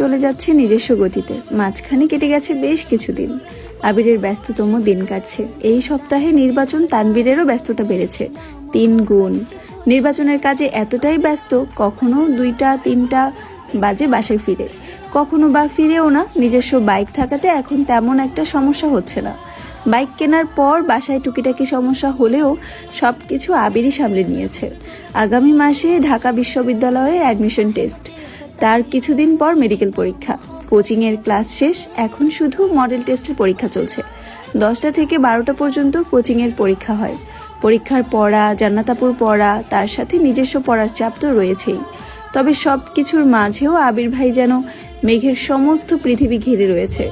চলে যাচ্ছে নিজস্ব গতিতে। মাঝখানে কেটে গেছে বেশ কিছুদিন। আবিরের ব্যস্ততম দিন কাটছে। এই সপ্তাহে নির্বাচন, তানবীরেরও ব্যস্ততা বেড়েছে 3 গুণ। নির্বাচনের কাজে এতটাই ব্যস্ত, কখনো 2টা 3টা বাজে বাসায় ফিরে, কখনো বা ফিরেও না। নিজস্ব বাইক থাকাতে এখন তেমন একটা সমস্যা হচ্ছে না। বাইক কেনার পর বাসায় টুকিটাকি সমস্যা হলেও সব কিছু আবিরই সামলে নিয়েছে। আগামী মাসে ঢাকা বিশ্ববিদ্যালয়ে অ্যাডমিশন টেস্ট, তার কিছুদিন পর মেডিকেল পরীক্ষা, কোচিংয়ের ক্লাস শেষ, এখন শুধু মডেল টেস্টের পরীক্ষা চলছে। 10টা থেকে 12টা পর্যন্ত কোচিংয়ের পরীক্ষা হয়। পরীক্ষার পড়া, জান্নাতাপুর পড়া, তার সাথে নিজস্ব পড়ার চাপ তো রয়েছেই। তবে সব কিছুর মাঝেও আবির ভাই যেন মেঘের সমস্ত পৃথিবী ঘিরে রয়েছে।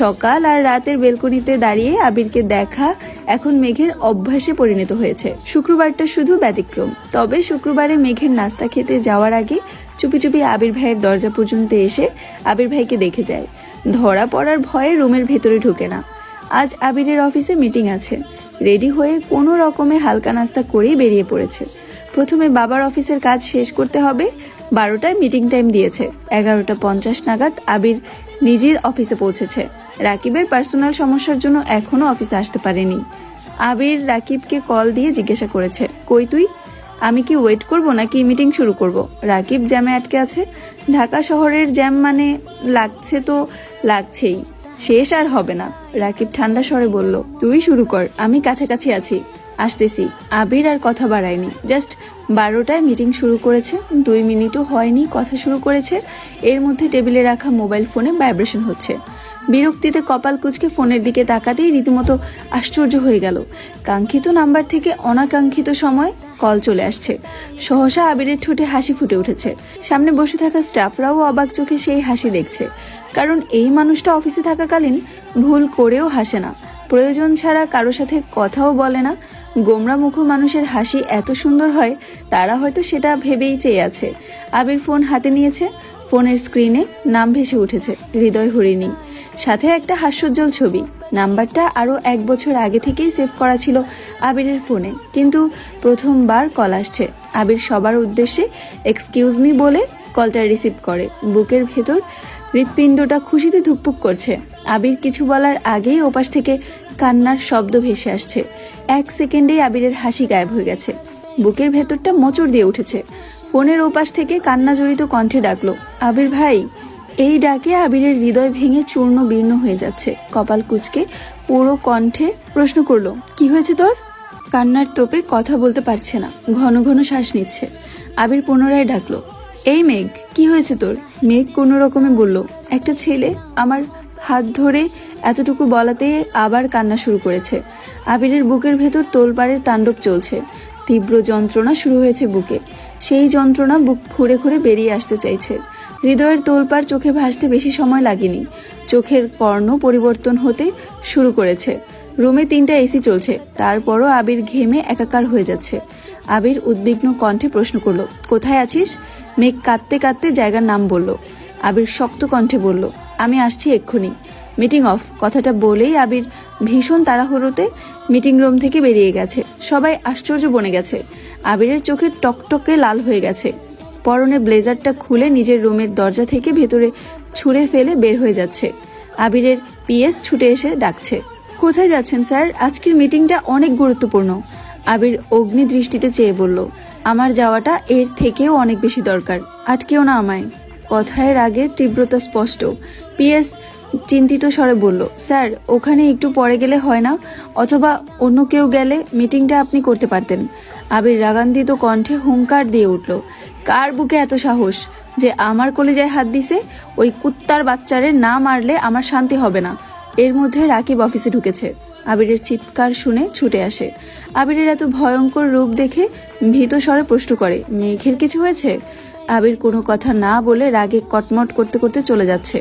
সকাল আর রাতের বেলকনিতে দাঁড়িয়ে আবিরকে দেখা এখন মেঘের অভ্যাসে পরিণত হয়েছে। শুক্রবারটা শুধু ব্যতিক্রম। তবে শুক্রবারে মেঘের নাস্তা খেতে যাওয়ার আগে চুপি চুপি আবির ভাইয়ের দরজা পর্যন্ত এসে আবির ভাইকে দেখে যায়। ধরা পড়ার ভয়ে রুমের ভেতরে ঢুকে না। আজ আবিরের অফিসে মিটিং আছে। রেডি হয়ে কোনো রকমে হালকা নাস্তা করেই বেরিয়ে পড়েছে। প্রথমে বাবার অফিসের কাজ শেষ করতে হবে। 12টায় মিটিং টাইম দিয়েছে। 11:50 নাগাদ আবির নিজের অফিসে পৌঁছেছে। রাকিবের পার্সোনাল সমস্যার জন্য এখনো অফিসে আসতে পারেনি। আবির রাকিবকে কল দিয়ে জিজ্ঞাসা করেছে, কই তুই? আমি কি ওয়েট করব নাকি মিটিং শুরু করব? রাকিব জ্যামে আটকে আছে। ঢাকা শহরের জ্যাম মানে লাগছে তো লাগছেই, শেষ আর হবে না। রাকিব ঠান্ডা স্বরে বলল, তুই শুরু কর, আমি কাছাকাছি আছি, আসতেছি। আবির আর কথা বাড়ায়নি। জাস্ট 12টায় মিটিং শুরু করেছে। 2 মিনিটও হয়নি কথা শুরু করেছে। এর মধ্যে টেবিলে রাখা মোবাইল ফোনে ভাইব্রেশন হচ্ছে। বিরক্তিতে কপাল কুঁচকে ফোনের দিকে তাকাতেই রীতিমতো আশ্চর্য হয়ে গেল। কাঙ্ক্ষিত নাম্বার থেকে অনাকাঙ্ক্ষিত সময় কল চলে আসছে। সহসা আবিরের ঠোঁটে হাসি ফুটে উঠেছে। সামনে বসে থাকা স্টাফরাও অবাক চোখে সেই হাসি দেখছে। কারণ এই মানুষটা অফিসে থাকাকালীন ভুল করেও হাসে না, প্রয়োজন ছাড়া কারো সাথে কথাও বলে না। গোমরা মুখ মানুষের হাসি এত সুন্দর হয়, তারা হয়তো সেটা ভেবেই চেয়ে আছে। আবির ফোন হাতে নিয়েছে। ফোনের স্ক্রিনে নাম ভেসে উঠেছে, হৃদয় হরিণী, সাথে একটা হাস্যোজ্জ্বল ছবি। নাম্বারটা আরও 1 বছর আগে থেকেই সেভ করা ছিল আবিরের ফোনে, কিন্তু প্রথমবার কল আসছে। আবির সবার উদ্দেশ্যে এক্সকিউজ মি বলে কলটা রিসিভ করে। বুকের ভেতর হৃৎপিণ্ডটা খুশিতে ধুকপুক করছে। আবির কিছু বলার আগেই ওপাশ থেকে কান্নার শব্দ ভেসে আসছে। 1 সেকেন্ডেই আবিরের হাসি গায়েব হয়ে গেছে। বুকের ভেতরটা মোচড় দিয়ে উঠেছে। ফোনের ওপাশ থেকে কান্না জড়িত কণ্ঠে ডাকলো, আবির ভাই। এই ডাকে আবিরের হৃদয় ভেঙে চূর্ণ বির্ণ হয়ে যাচ্ছে। কপাল কুঁচকে পুরো কণ্ঠে প্রশ্ন করলো, কি হয়েছে তোর? কান্নার তোপে কথা বলতে পারছে না, ঘন ঘন শ্বাস নিচ্ছে। আবির পুনরায় ডাকলো, এই মেঘ, কি হয়েছে তোর? মেঘ কোনো রকমে বলল, একটা ছেলে আমার হাত ধরে। এতটুকু বলাতে আবার কান্না শুরু করেছে। আবিরের বুকের ভেতর তোলপাড়ের তাণ্ডব চলছে। তীব্র যন্ত্রণা শুরু হয়েছে বুকে। সেই যন্ত্রণা বুক খুঁড়ে খুঁড়ে বেরিয়ে আসতে চাইছে। হৃদয়ের তোলপাড় চোখে ভাসতে বেশি সময় লাগেনি। চোখের কর্ণ পরিবর্তন হতে শুরু করেছে। রুমে 3টা এসি চলছে, তারপরও আবির ঘেমে একাকার হয়ে যাচ্ছে। আবির উদ্বিগ্ন কণ্ঠে প্রশ্ন করলো, কোথায় আছিস? মেঘ কাঁদতে কাঁদতে জায়গার নাম বলল। আবির শক্ত কণ্ঠে বলল, আমি আসছি এক্ষুনি। Meeting of. কথাটা বলেই আবির ভীষণ তাড়াহুড়োতে মিটিং রুম থেকে বেরিয়ে গেছে। সবাই আশ্চর্য বনে গেছে। আবিরের চোখে টকটকে লাল হয়ে গেছে। পরনে ব্লেজারটা খুলে নিজের রুমের দরজা থেকে ভেতরে ছুঁড়ে ফেলে বের হয়ে যাচ্ছে। আবিরের পিএস ছুটে এসে ডাকছে, কোথায় যাচ্ছেন স্যার? আজকের মিটিংটা অনেক গুরুত্বপূর্ণ। আবির অগ্নি দৃষ্টিতে চেয়ে বলল, আমার যাওয়াটা এর থেকেও অনেক বেশি দরকার, আটকেও না আমায়। কথার আগে তীব্রতা স্পষ্ট। পিএস চিন্তিত স্বরে বলল, স্যার ওখানে একটু পরে গেলে হয় না? অথবা অন্য কেউ গেলে মিটিংটা আপনি করতে পারতেন। আবির রাগান্বিত কণ্ঠে হুঙ্কার দিয়ে উঠল, কার বুকে এত সাহস যে আমার কলিজায় হাত দিছে? ওই কুত্তার বাচ্চারে না মারলে আমার শান্তি হবে না। এর মধ্যে রাকিব অফিসে ঢুকেছে। আবিরের চিৎকার শুনে ছুটে আসে। আবিরের এত ভয়ঙ্কর রূপ দেখে ভীত স্বরে প্রশ্ন করে, মেঘের কিছু হয়েছে? আবির কোনো কথা না বলে রাগে কটমট করতে করতে চলে যাচ্ছে।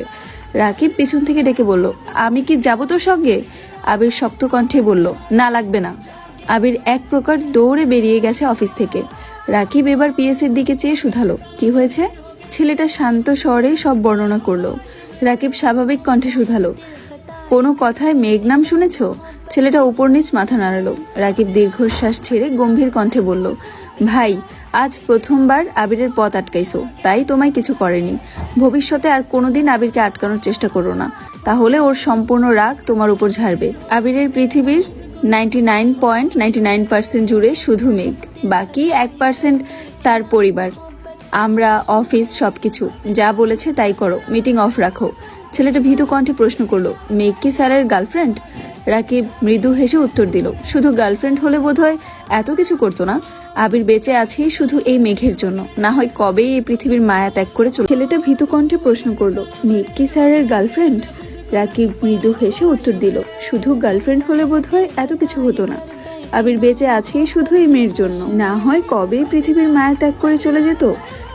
রাকিব পিছন থেকে ডেকে বলল, আমি কি যাবো তোর সঙ্গে? আবির শক্ত কণ্ঠে বলল, না লাগবে না। আবির এক প্রকার দৌড়ে বেরিয়ে গেছে অফিস থেকে। রাকিব এবার পিএসের দিকে চেয়ে শুধালো, কি হয়েছে? ছেলেটা শান্ত স্বরে সব বর্ণনা করলো। রাকিব স্বাভাবিক কণ্ঠে শুধালো, কোনো কথায় মেঘ নাম শুনেছ? ছেলেটা উপর নিচ মাথা নাড়ালো। রাকিব দীর্ঘশ্বাস ছেড়ে গম্ভীর কণ্ঠে বলল, ভাই, আজ প্রথমবার আবিরের পথ আটকাইছো, তাই তোমায় কিছু করেনি। ভবিষ্যতে আর কোনোদিন আবিরকে আটকানোর চেষ্টা করো না, তাহলে ওর সম্পূর্ণ রাগ তোমার উপর ঝাড়বে। আবিরের পৃথিবীর 99.99% জুড়ে শুধু মেঘ, বাকি 1% তার পরিবার, আমরা, অফিস, সবকিছু। যা বলেছে তাই করো, মিটিং অফ রাখো। ছেলেটা ভীতু কণ্ঠে প্রশ্ন করলো, মেঘ কি স্যারের গার্লফ্রেন্ড? রাকিব মৃদু হেসে উত্তর দিল, শুধু গার্লফ্রেন্ড হলে বোধহয় এত কিছু করতো না। আবির বেঁচে আছে শুধু এই মেঘের জন্য, না হয় কবেই এই পৃথিবীর মায়া ত্যাগ করে চলে। ছেলেটা ভীতু কণ্ঠে প্রশ্ন করলো, মেঘ কি স্যারের গার্লফ্রেন্ড? রাকিব মৃদু হেসে উত্তর দিল, শুধু গার্লফ্রেন্ড হলে বোধহয় এত কিছু হতো না। আবির বেঁচে আছে শুধু এই মেয়ের জন্য, না হয় কবেই পৃথিবীর মায়া ত্যাগ করে চলে যেত।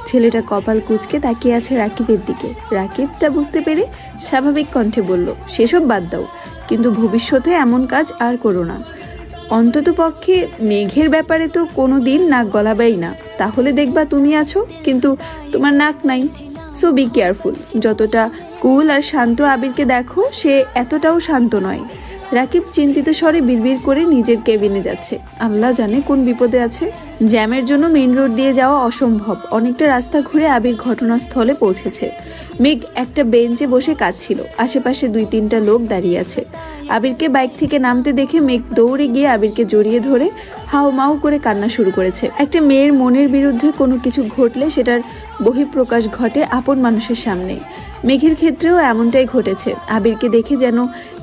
ছেলেটা কপাল কুঁচকে তাকিয়ে আছে রাকিবের দিকে। রাকিব তা বুঝতে পেরে স্বাভাবিক কণ্ঠে বলল, সেসব বাদ দাও, কিন্তু ভবিষ্যতে এমন কাজ আর করো না। অন্তত পক্ষে মেঘের ব্যাপারে তো কোনো দিন নাক গলাবাই না, তাহলে দেখবা তুমি আছো কিন্তু তোমার নাক নাই। So be careful. যতটা কুল আর শান্ত আবিরকে দেখো, সে এতটাও শান্ত নয়। রাকিব চিন্তিত স্বরে বিড়বিড় করে নিজের কেবিনে যাচ্ছে। আল্লাহ জানে কোন বিপদে আছে। জ্যামের জন্য মেইন রোড দিয়ে যাওয়া অসম্ভব। অনেকটা রাস্তা ঘুরে আবির ঘটনাস্থলে পৌঁছেছে। মেঘ একটা বেঞ্চে বসে কাঁদছিল। আশেপাশে 2-3টা লোক দাঁড়িয়ে আছে। আবিরকে বাইক থেকে নামতে দেখে মেঘ দৌড়ে গিয়ে আবিরকে জড়িয়ে ধরে হাউমাউ করে কান্না শুরু করেছে। একটা মেয়ের মনের বিরুদ্ধে কোনো কিছু ঘটলে সেটার বহিঃপ্রকাশ ঘটে আপন মানুষের সামনে। মেঘের ক্ষেত্রেও এমনটাই ঘটেছে। আবিরকে দেখে যেন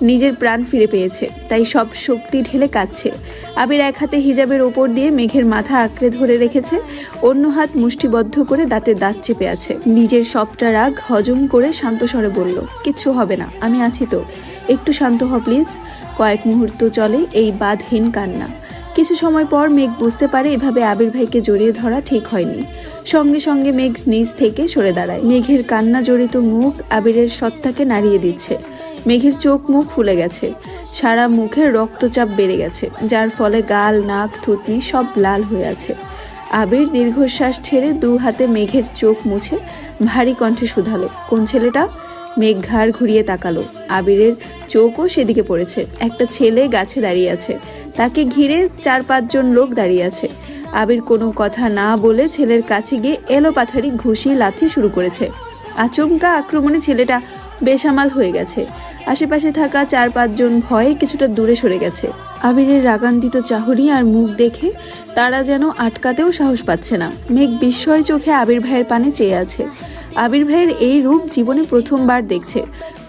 নিজের প্রাণ ফিরে পেয়েছে, তাই সব শক্তি ঢেলে কাঁদছে। আবির এক হাতে হিজাবের ওপর দিয়ে মেঘের মাথা আঁকড়ে ধরে রেখেছে, অন্য হাত মুষ্টিবদ্ধ করে দাঁতে দাঁত চেপে আছে। নিজের সবটা রাগ হজম করে শান্ত স্বরে বলল, কিচ্ছু হবে না, আমি আছি তো, একটু শান্ত হ প্লিজ। কয়েক মুহূর্ত চলে এই বাঁধহীন কান্না। কিছু সময় পর মেঘ বুঝতে পারে এভাবে আবির ভাইকে জড়িয়ে ধরা ঠিক হয়নি। সঙ্গে সঙ্গে মেঘ নিজ থেকে সরে দাঁড়ায়। মেঘের কান্না জড়িত মুখ আবিরের সত্তাকে নাড়িয়ে দিচ্ছে। মেঘের চোখ মুখ ফুলে গেছে, সারা মুখের রক্তচাপ বেড়ে গেছে, যার ফলে গাল, নাক, থুতনি সব লাল হয়ে আছে। আবির দীর্ঘশ্বাস ছেড়ে 2 হাতে মেঘের চোখ মুছে ভারী কণ্ঠে শুধালো, কোন ছেলেটা? মেঘ ঘাড় ঘুরিয়ে তাকালো। আবিরের চোখও সেদিকে পড়েছে। একটা ছেলে গাছে দাঁড়িয়ে আছে, তাকে ঘিরে 4-5 জন লোক দাঁড়িয়ে আছে। আবির কোনো কথা না বলে ছেলের কাছে গিয়ে এলোপাথারি ঘুষি লাথি শুরু করেছে। আচমকা আক্রমণে ছেলেটা বেসামাল হয়ে গেছে। আশেপাশে থাকা 4-5 জন ভয়ে কিছুটা দূরে সরে গেছে। আবিরের রাগান্বিত চাহনি আর মুখ দেখে তারা যেন আটকাতেও সাহস পাচ্ছে না। মেঘ বিস্ময় চোখে আবির ভাইয়ের পানে চেয়ে আছে। আবির ভাইয়ের এই রূপ জীবনে প্রথমবার দেখছে।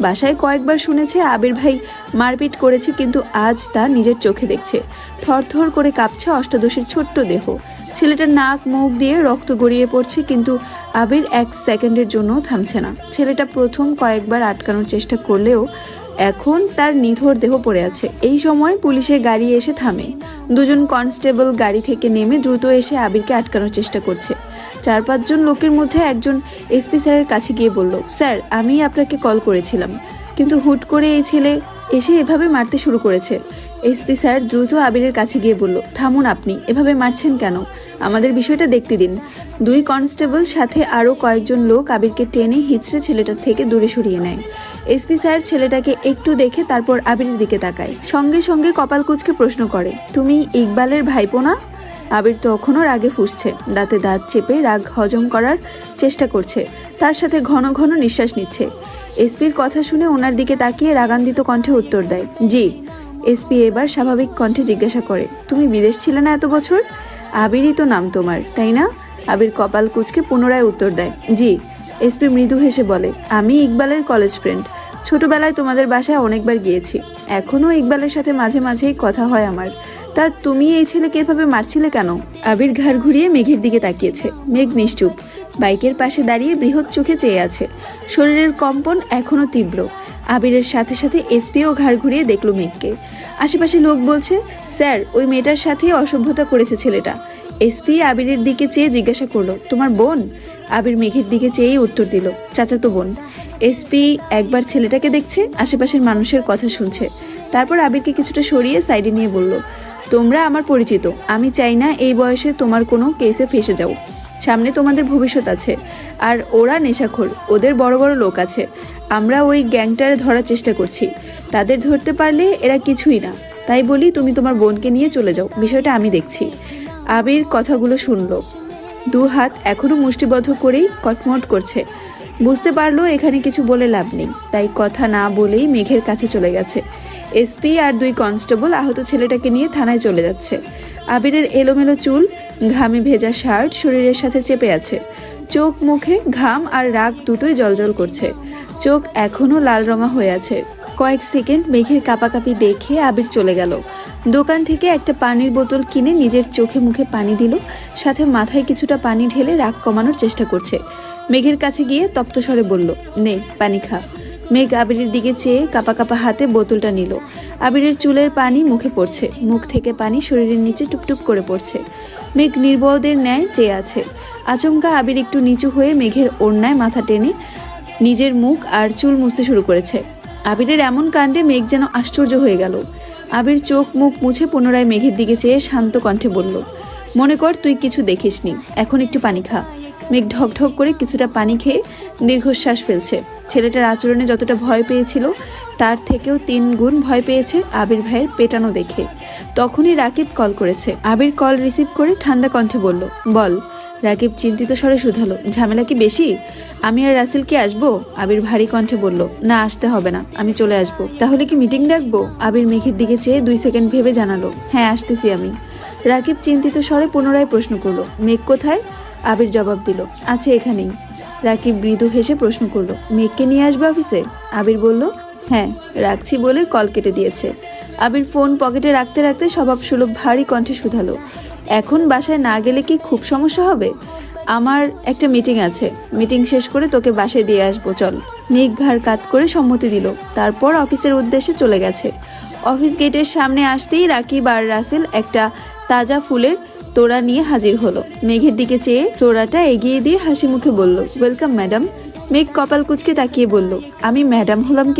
বাসায় কয়েকবার শুনেছে আবির ভাই মারপিট করেছে, কিন্তু আজ তা নিজের চোখে দেখছে। থরথর করে কাঁপছে অষ্টাদশের ছোট্ট দেহ। ছেলেটার নাক মুখ দিয়ে রক্ত গড়িয়ে পড়ছে, কিন্তু আবির 1 সেকেন্ডের জন্য থামছে না। ছেলেটা প্রথম কয়েকবার আটকানোর চেষ্টা করলেও এখন তার নিথর দেহ পড়ে আছে। এই সময় পুলিশের গাড়ি এসে থামে। 2 জন কনস্টেবল গাড়ি থেকে নেমে দ্রুত এসে আবিরকে আটকানোর চেষ্টা করছে। 4-5 জন লোকের মধ্যে একজন এসপি স্যারের কাছে গিয়ে বলল, স্যার, আমি আপনাকে কল করেছিলাম, কিন্তু হুট করে এই ছেলে এসে এভাবে মারতে শুরু করেছে। এসপি স্যার দ্রুত আবিরের কাছে গিয়ে বলল, থামুন, আপনি এভাবে মারছেন কেন? আমাদের বিষয়টা দেখতে দিন। 2 কনস্টেবল সাথে আরও কয়েকজন লোক আবিরকে টেনে হিচড়ে ছেলেটার থেকে দূরে সরিয়ে নেয়। এসপি স্যার ছেলেটাকে একটু দেখে তারপর আবিরের দিকে তাকায়। সঙ্গে সঙ্গে কপাল কুঁচকে প্রশ্ন করে, তুমি ইকবালের ভাইপো না? আবির তখনও রাগে ফুঁসছে, দাঁতে দাঁত চেপে রাগ হজম করার চেষ্টা করছে, তার সাথে ঘন ঘন নিঃশ্বাস নিচ্ছে। এসপির কথা শুনে ওনার দিকে তাকিয়ে রাগান্বিত কণ্ঠে উত্তর দেয়, জি। এসপি এবার স্বাভাবিক কণ্ঠে জিজ্ঞাসা করে, তুমি বিদেশ ছিলে না এত বছর? আবিরই তো নাম তোমার, তাই না? আবির কপাল কুঁচকে পুনরায় উত্তর দেয়, জি। এসপি মৃদু হেসে বলে, আমি ইকবালের কলেজ ফ্রেন্ড। ছোটবেলায় তোমাদের বাসায় অনেকবার গিয়েছি, এখনও ইকবালের সাথে মাঝে মাঝেই কথা হয় আমার। তা তুমি এই ছেলেকে এভাবে মারছিলে কেন? আবির ঘাড় ঘুরিয়ে মেঘের দিকে তাকিয়েছে। মেঘ নিশ্চুপ, বাইকের পাশে দাঁড়িয়ে বৃহৎ চোখে চেয়ে আছে। শরীরের কম্পন এখনো তীব্র। আবিরের সাথে সাথে এসপিও ঘাড় ঘুরিয়ে দেখলো মেঘকে। আশেপাশে লোক বলছে, স্যার, ওই মেয়েটার সাথে অসভ্যতা করেছে ছেলেটা। এসপি আবিরের দিকে চেয়ে জিজ্ঞাসা করলো, তোমার বোন? আবির মেঘের দিকে চেয়েই উত্তর দিল, চাচাতো বোন। এসপি একবার ছেলেটাকে দেখছে, আশেপাশের মানুষের কথা শুনছে, তারপর আবিরকে কিছুটা সরিয়ে সাইডে নিয়ে বলল, তোমরা আমার পরিচিত, আমি চাই না এই বয়সে তোমার কোনো কেসে ফেসে যাও। সামনে তোমাদের ভবিষ্যৎ আছে, আর ওরা নেশাখোর, ওদের বড় বড় লোক আছে। আমরা ওই গ্যাংটারে ধরার চেষ্টা করছি, তাদের ধরতে পারলে এরা কিছুই না। তাই বলি তুমি তোমার বোনকে নিয়ে চলে যাও, বিষয়টা আমি দেখছি। আবির কথাগুলো শুনল, দু হাত এখনো মুষ্টিবদ্ধ করেই কটমট করছে। বুঝতে পারলো এখানে কিছু বলে লাভ নেই, তাই কথা না বলেই মেঘের কাছে চলে গেছে। এসপি আর 2 কনস্টেবল আহত ছেলেটাকে নিয়ে থানায় চলে যাচ্ছে। আবিরের এলোমেলো চুল, ঘামে ভেজা শার্ট শরীরের সাথে চেপে আছে। চোখ মুখে ঘাম আর রাগ দুটোই জ্বলজ্বল করছে। চোখ এখনো লাল রঙা হয়ে আছে। কয়েক সেকেন্ড মেঘের কাঁপাকাঁপি দেখে আবির চলে গেল। দোকান থেকে একটা পানির বোতল কিনে নিজের চোখে মুখে পানি দিল, সাথে মাথায় কিছুটা পানি ঢেলে রাগ কমানোর চেষ্টা করছে। মেঘের কাছে গিয়ে তপ্ত স্বরে বলল, নে পানি খা। মেঘ আবিরের দিকে চেয়ে কাঁপা কাঁপা হাতে বোতলটা নিল। আবিরের চুলের পানি মুখে পড়ছে, মুখ থেকে পানি শরীরের নিচে টুপটুপ করে পড়ছে। মেঘ নির্বোধের ন্যায় চেয়ে আছে। আচমকা আবির একটু নিচু হয়ে মেঘের ওড়নায় মাথা টেনে নিজের মুখ আর চুল মুছতে শুরু করেছে। আবিরের এমন কাণ্ডে মেঘ যেন আশ্চর্য হয়ে গেল। আবির চোখ মুখ মুছে পুনরায় মেঘের দিকে চেয়ে শান্ত কণ্ঠে বলল, মনে কর তুই কিছু দেখিসনি, এখন একটু পানি খা। মেঘ ঢকঢক করে কিছুটা পানি খেয়ে দীর্ঘশ্বাস ফেলছে। ছেলেটার আচরণে যতটা ভয় পেয়েছিল তার থেকেও 3 গুণ ভয় পেয়েছে আবির ভাইয়ের পেটানো দেখে। তখনই রাকিব কল করেছে। আবির কল রিসিভ করে ঠান্ডা কণ্ঠে বলল, বল। রাকিব চিন্তিত স্বরে শুধালো, ঝামেলা কি বেশি? আমি আর রাসেল কি আসবো? আবির ভারী কণ্ঠে বলল, না আসতে হবে না, আমি চলে আসবো। তাহলে কি মিটিং ডাকবো? আবির মেঘের দিকে চেয়ে 2 সেকেন্ড ভেবে জানালো, হ্যাঁ আসতেছি আমি। রাকিব চিন্তিত স্বরে পুনরায় প্রশ্ন করলো, মেঘ কোথায়? আবির জবাব দিল, আছে এখানেই। রাকিব মৃদু হেসে প্রশ্ন করলো, মেঘকে নিয়ে আসবে অফিসে? আবির বলল, হ্যাঁ, রাখছি বলে কল কেটে দিয়েছে। আবির ফোন পকেটে রাখতে রাখতে স্বভাব সুলভ ভারী কণ্ঠে শুধালো, এখন বাসায় না গেলে কি খুব সমস্যা হবে? আমার একটা মিটিং আছে, মিটিং শেষ করে তোকে বাসায় দিয়ে আসবো, চল। মেঘ ঘাড় কাত করে সম্মতি দিল। তারপর অফিসের উদ্দেশ্যে চলে গেছে। অফিস গেটের সামনে আসতেই রাকিব আর রাসেল একটা তাজা ফুলের তোড়া নিয়ে হাজির হলো। মেঘের দিকে চেয়ে তোড়াটা এগিয়ে দিয়ে হাসি মুখে বলল, ওয়েলকাম ম্যাডাম। মেঘ কপাল কুঁচকে তাকিয়ে বলল, আমি ম্যাডাম হলাম কি